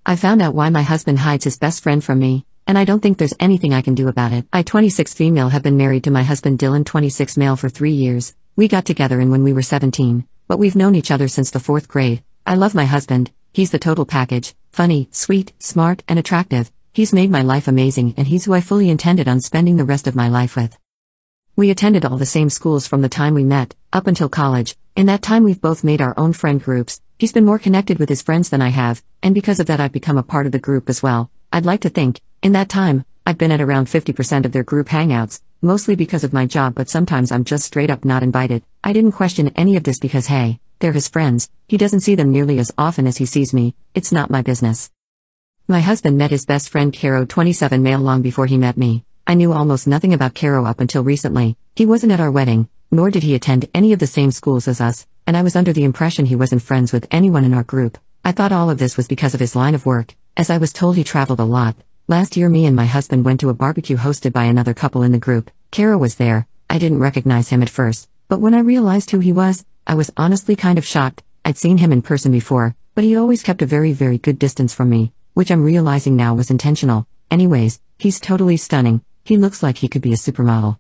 I found out why my husband hides his best friend from me, and I don't think there's anything I can do about it. I, 26 female, have been married to my husband Dylan, 26 male, for 3 years. We got together in when we were 17, but we've known each other since the 4th grade. I love my husband, he's the total package, funny, sweet, smart, and attractive. He's made my life amazing, and he's who I fully intended on spending the rest of my life with. We attended all the same schools from the time we met, up until college. In that time we've both made our own friend groups. He's been more connected with his friends than I have, and because of that I've become a part of the group as well. I'd like to think, in that time, I've been at around 50% of their group hangouts, mostly because of my job, but sometimes I'm just straight up not invited. I didn't question any of this because hey, they're his friends, he doesn't see them nearly as often as he sees me, it's not my business. My husband met his best friend Caro, 27 male, long before he met me. I knew almost nothing about Caro up until recently. He wasn't at our wedding, nor did he attend any of the same schools as us, and I was under the impression he wasn't friends with anyone in our group. I thought all of this was because of his line of work, as I was told he traveled a lot. Last year me and my husband went to a barbecue hosted by another couple in the group. Caro was there. I didn't recognize him at first, but when I realized who he was, I was honestly kind of shocked. I'd seen him in person before, but he always kept a very good distance from me, which I'm realizing now was intentional. Anyways, he's totally stunning. He looks like he could be a supermodel.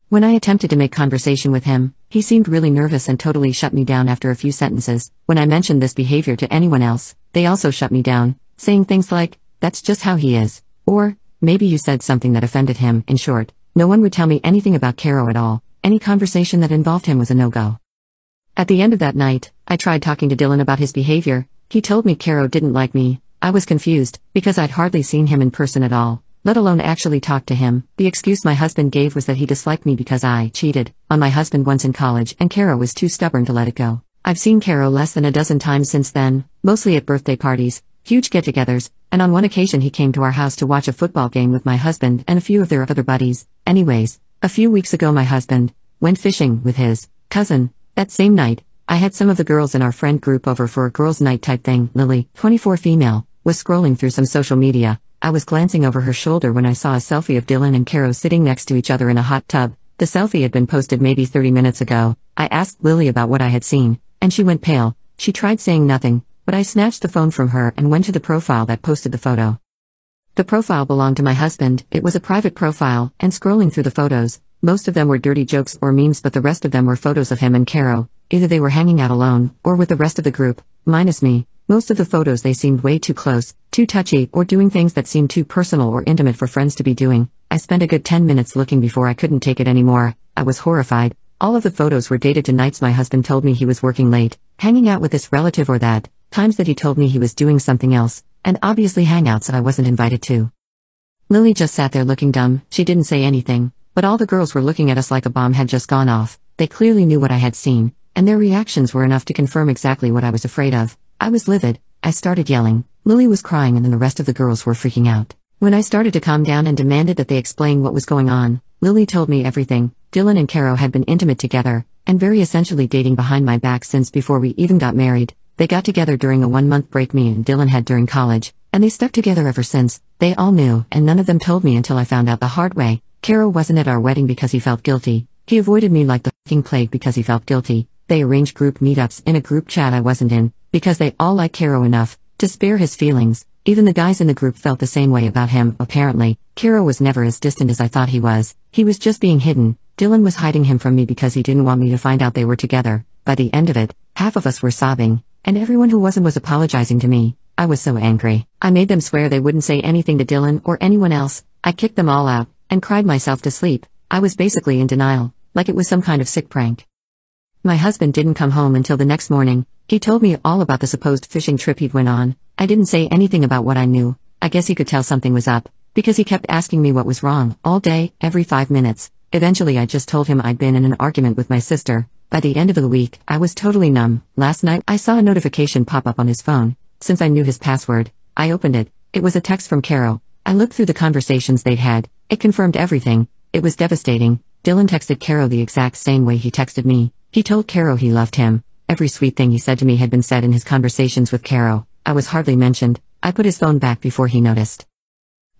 When I attempted to make conversation with him, he seemed really nervous and totally shut me down after a few sentences. When I mentioned this behavior to anyone else, they also shut me down, saying things like, "That's just how he is," or, "Maybe you said something that offended him." In short, no one would tell me anything about Caro at all. Any conversation that involved him was a no-go. At the end of that night, I tried talking to Dylan about his behavior. He told me Caro didn't like me. I was confused, because I'd hardly seen him in person at all, let alone actually talk to him. The excuse my husband gave was that he disliked me because I cheated on my husband once in college and Caro was too stubborn to let it go. I've seen Caro less than a dozen times since then, mostly at birthday parties, huge get-togethers, and on one occasion he came to our house to watch a football game with my husband and a few of their other buddies. Anyways, a few weeks ago my husband went fishing with his cousin. That same night, I had some of the girls in our friend group over for a girls' night type thing. Lily, 24 female, was scrolling through some social media. I was glancing over her shoulder when I saw a selfie of Dylan and Caro sitting next to each other in a hot tub. The selfie had been posted maybe 30 minutes ago. I asked Lily about what I had seen, and she went pale. She tried saying nothing, but I snatched the phone from her and went to the profile that posted the photo. The profile belonged to my husband. It was a private profile, and scrolling through the photos, most of them were dirty jokes or memes, but the rest of them were photos of him and Caro. Either they were hanging out alone, or with the rest of the group, minus me. Most of the photos they seemed way too close, too touchy, or doing things that seemed too personal or intimate for friends to be doing. I spent a good 10 minutes looking before I couldn't take it anymore. I was horrified. All of the photos were dated to nights my husband told me he was working late, hanging out with this relative or that, times that he told me he was doing something else, and obviously hangouts that I wasn't invited to. Lily just sat there looking dumb. She didn't say anything, but all the girls were looking at us like a bomb had just gone off. They clearly knew what I had seen, and their reactions were enough to confirm exactly what I was afraid of. I was livid. I started yelling. Lily was crying and then the rest of the girls were freaking out. When I started to calm down and demanded that they explain what was going on, Lily told me everything. Dylan and Caro had been intimate together, and very essentially dating behind my back since before we even got married. They got together during a 1-month break me and Dylan had during college, and they stuck together ever since. They all knew, and none of them told me until I found out the hard way. Caro wasn't at our wedding because he felt guilty. He avoided me like the f***ing plague because he felt guilty. They arranged group meetups in a group chat I wasn't in, because they all liked Caro enough to spare his feelings. Even the guys in the group felt the same way about him. Apparently, Caro was never as distant as I thought he was. He was just being hidden. Dylan was hiding him from me because he didn't want me to find out they were together. By the end of it, half of us were sobbing, and everyone who wasn't was apologizing to me. I was so angry. I made them swear they wouldn't say anything to Dylan or anyone else. I kicked them all out, and cried myself to sleep. I was basically in denial, like it was some kind of sick prank. My husband didn't come home until the next morning. He told me all about the supposed fishing trip he'd went on. I didn't say anything about what I knew. I guess he could tell something was up, because he kept asking me what was wrong, all day, every 5 minutes. Eventually I just told him I'd been in an argument with my sister. By the end of the week, I was totally numb. Last night, I saw a notification pop up on his phone. Since I knew his password, I opened it. It was a text from Caro. I looked through the conversations they'd had. It confirmed everything. It was devastating. Dylan texted Caro the exact same way he texted me. He told Caro he loved him. Every sweet thing he said to me had been said in his conversations with Caro. I was hardly mentioned. I put his phone back before he noticed.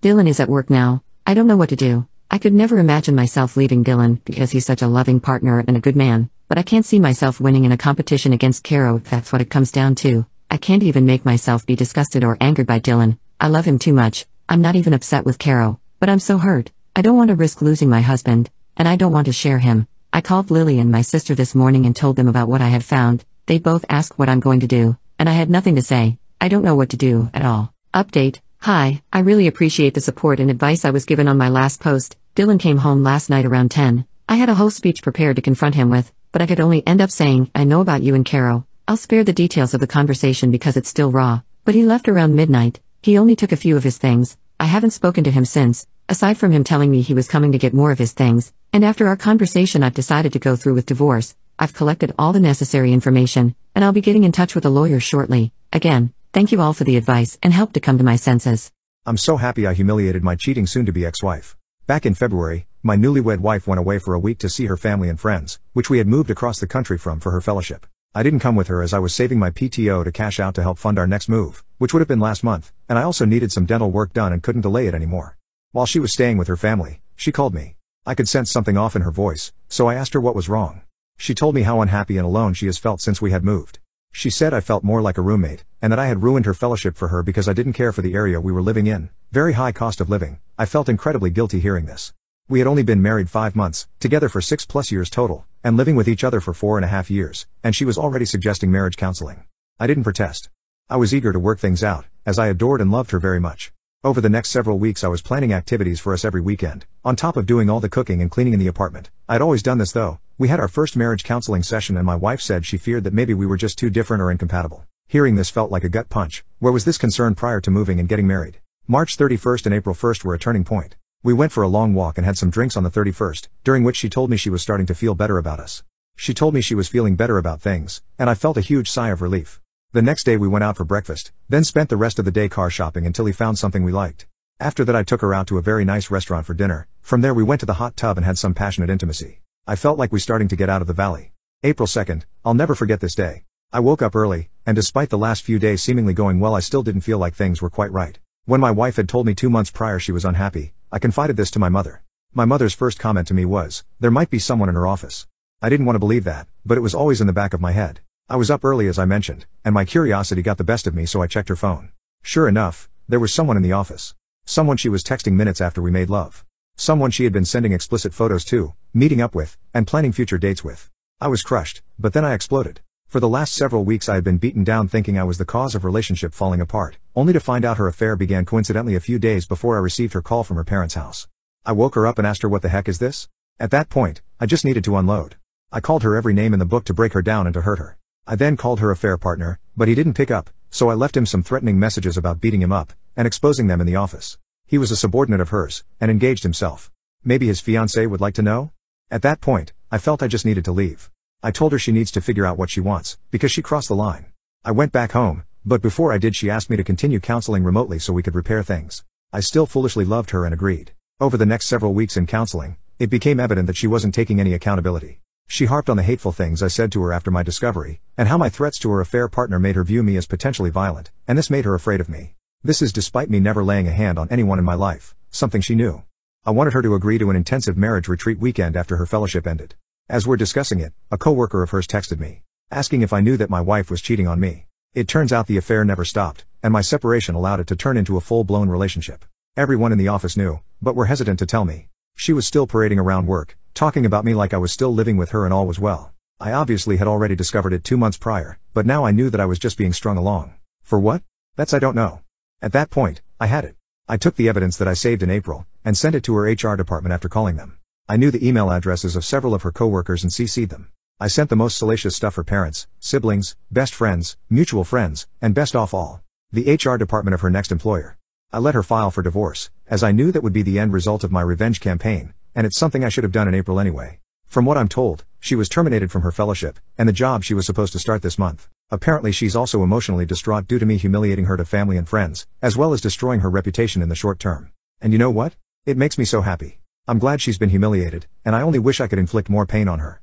Dylan is at work now. I don't know what to do. I could never imagine myself leaving Dylan because he's such a loving partner and a good man, but I can't see myself winning in a competition against Caro if that's what it comes down to. I can't even make myself be disgusted or angered by Dylan. I love him too much. I'm not even upset with Caro, but I'm so hurt. I don't want to risk losing my husband, and I don't want to share him. I called Lily and my sister this morning and told them about what I had found. They both asked what I'm going to do, and I had nothing to say. I don't know what to do at all. Update. Hi, I really appreciate the support and advice I was given on my last post. Dylan came home last night around 10. I had a whole speech prepared to confront him with, but I could only end up saying, I know about you and Caro. I'll spare the details of the conversation because it's still raw, but he left around midnight. He only took a few of his things. I haven't spoken to him since, aside from him telling me he was coming to get more of his things, and after our conversation I've decided to go through with divorce. I've collected all the necessary information, and I'll be getting in touch with a lawyer shortly. Again, thank you all for the advice and help to come to my senses. I'm so happy I humiliated my cheating soon-to-be ex-wife. Back in February, my newlywed wife went away for a week to see her family and friends, which we had moved across the country from for her fellowship. I didn't come with her as I was saving my PTO to cash out to help fund our next move, which would have been last month, and I also needed some dental work done and couldn't delay it anymore. While she was staying with her family, she called me. I could sense something off in her voice, so I asked her what was wrong. She told me how unhappy and alone she has felt since we had moved. She said I felt more like a roommate, and that I had ruined her fellowship for her because I didn't care for the area we were living in. Very high cost of living. I felt incredibly guilty hearing this. We had only been married 5 months, together for 6+ years total, and living with each other for 4.5 years, and she was already suggesting marriage counseling. I didn't protest. I was eager to work things out, as I adored and loved her very much. Over the next several weeks I was planning activities for us every weekend, on top of doing all the cooking and cleaning in the apartment. I'd always done this though. We had our first marriage counseling session and my wife said she feared that maybe we were just too different or incompatible. Hearing this felt like a gut punch. Where was this concern prior to moving and getting married? March 31st and April 1st were a turning point. We went for a long walk and had some drinks on the 31st, during which she told me she was starting to feel better about us. She told me she was feeling better about things, and I felt a huge sigh of relief. The next day we went out for breakfast, then spent the rest of the day car shopping until we found something we liked. After that I took her out to a very nice restaurant for dinner. From there we went to the hot tub and had some passionate intimacy. I felt like we starting to get out of the valley. April 2nd, I'll never forget this day. I woke up early, and despite the last few days seemingly going well I still didn't feel like things were quite right. When my wife had told me 2 months prior she was unhappy, I confided this to my mother. My mother's first comment to me was, there might be someone in her office. I didn't want to believe that, but it was always in the back of my head. I was up early as I mentioned, and my curiosity got the best of me so I checked her phone. Sure enough, there was someone in the office. Someone she was texting minutes after we made love. Someone she had been sending explicit photos to, meeting up with, and planning future dates with. I was crushed, but then I exploded. For the last several weeks I had been beaten down thinking I was the cause of relationship falling apart, only to find out her affair began coincidentally a few days before I received her call from her parents' house. I woke her up and asked her what the heck is this? At that point, I just needed to unload. I called her every name in the book to break her down and to hurt her. I then called her affair partner, but he didn't pick up, so I left him some threatening messages about beating him up, and exposing them in the office. He was a subordinate of hers, and engaged himself. Maybe his fiancée would like to know? At that point, I felt I just needed to leave. I told her she needs to figure out what she wants, because she crossed the line. I went back home, but before I did she asked me to continue counseling remotely so we could repair things. I still foolishly loved her and agreed. Over the next several weeks in counseling, it became evident that she wasn't taking any accountability. She harped on the hateful things I said to her after my discovery, and how my threats to her affair partner made her view me as potentially violent, and this made her afraid of me. This is despite me never laying a hand on anyone in my life, something she knew. I wanted her to agree to an intensive marriage retreat weekend after her fellowship ended. As we're discussing it, a coworker of hers texted me, asking if I knew that my wife was cheating on me. It turns out the affair never stopped, and my separation allowed it to turn into a full-blown relationship. Everyone in the office knew, but were hesitant to tell me. She was still parading around work, talking about me like I was still living with her and all was well. I obviously had already discovered it 2 months prior, but now I knew that I was just being strung along. For what? That's I don't know. At that point, I had it. I took the evidence that I saved in April, and sent it to her HR department after calling them. I knew the email addresses of several of her coworkers and CC'd them. I sent the most salacious stuff for parents, siblings, best friends, mutual friends, and best off all, the HR department of her next employer. I let her file for divorce, as I knew that would be the end result of my revenge campaign, and it's something I should have done in April anyway. From what I'm told, she was terminated from her fellowship, and the job she was supposed to start this month. Apparently she's also emotionally distraught due to me humiliating her to family and friends, as well as destroying her reputation in the short term. And you know what? It makes me so happy. I'm glad she's been humiliated, and I only wish I could inflict more pain on her.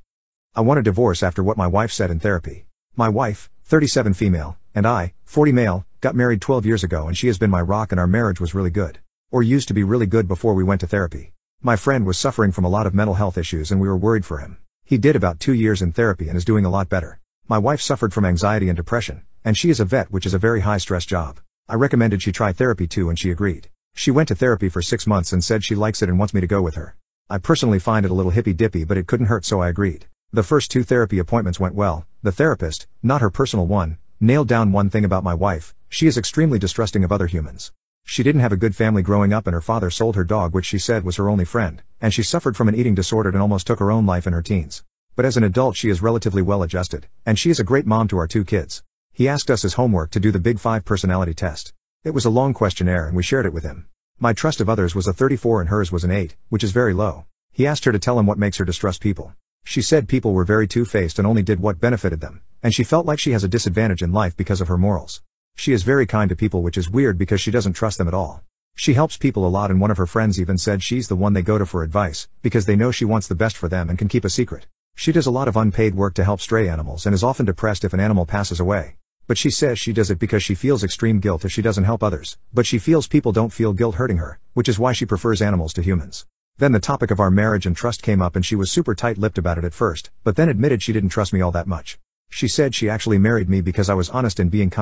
I want a divorce after what my wife said in therapy. My wife, 37 female, and I, 40 male, got married 12 years ago and she has been my rock and our marriage was really good. Or used to be really good before we went to therapy. My friend was suffering from a lot of mental health issues and we were worried for him. He did about 2 years in therapy and is doing a lot better. My wife suffered from anxiety and depression, and she is a vet, which is a very high stress job. I recommended she try therapy too and she agreed. She went to therapy for 6 months and said she likes it and wants me to go with her. I personally find it a little hippy dippy, but it couldn't hurt, so I agreed. The first 2 therapy appointments went well. The therapist, not her personal one, nailed down one thing about my wife: she is extremely distrusting of other humans. She didn't have a good family growing up and her father sold her dog, which she said was her only friend, and she suffered from an eating disorder and almost took her own life in her teens. But as an adult she is relatively well adjusted, and she is a great mom to our 2 kids. He asked us as homework to do the Big 5 personality test. It was a long questionnaire and we shared it with him. My trust of others was a 34 and hers was an 8, which is very low. He asked her to tell him what makes her distrust people. She said people were very two-faced and only did what benefited them, and she felt like she has a disadvantage in life because of her morals. She is very kind to people, which is weird because she doesn't trust them at all. She helps people a lot, and one of her friends even said she's the one they go to for advice, because they know she wants the best for them and can keep a secret. She does a lot of unpaid work to help stray animals and is often depressed if an animal passes away. But she says she does it because she feels extreme guilt if she doesn't help others, but she feels people don't feel guilt hurting her, which is why she prefers animals to humans. Then the topic of our marriage and trust came up and she was super tight-lipped about it at first, but then admitted she didn't trust me all that much. She said she actually married me because I was honest and being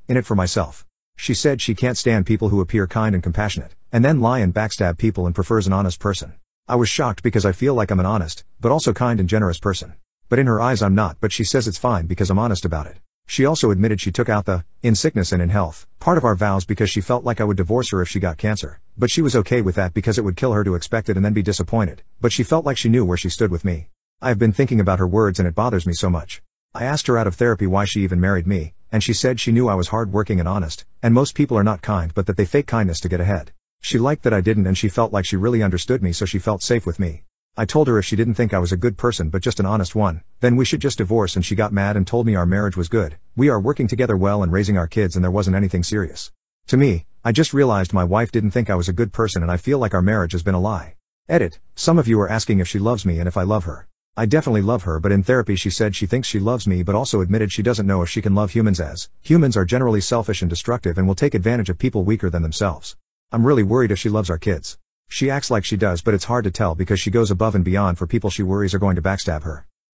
in it for myself. She said she can't stand people who appear kind and compassionate, and then lie and backstab people, and prefers an honest person. I was shocked because I feel like I'm an honest, but also kind and generous person. But in her eyes I'm not, but she says it's fine because I'm honest about it. She also admitted she took out the, in sickness and in health, part of our vows because she felt like I would divorce her if she got cancer, but she was okay with that because it would kill her to expect it and then be disappointed, but she felt like she knew where she stood with me. I have been thinking about her words and it bothers me so much. I asked her out of therapy why she even married me, and she said she knew I was hardworking and honest, and most people are not kind but that they fake kindness to get ahead. She liked that I didn't, and she felt like she really understood me, so she felt safe with me. I told her if she didn't think I was a good person but just an honest one, then we should just divorce, and she got mad and told me our marriage was good. We are working together well and raising our kids and there wasn't anything serious. To me, I just realized my wife didn't think I was a good person and I feel like our marriage has been a lie. Edit. Some of you are asking if she loves me and if I love her. I definitely love her, but in therapy she said she thinks she loves me but also admitted she doesn't know if she can love humans, as humans are generally selfish and destructive and will take advantage of people weaker than themselves. I'm really worried if she loves our kids. She acts like she does, but it's hard to tell because she goes above and beyond for people she worries are going to backstab her.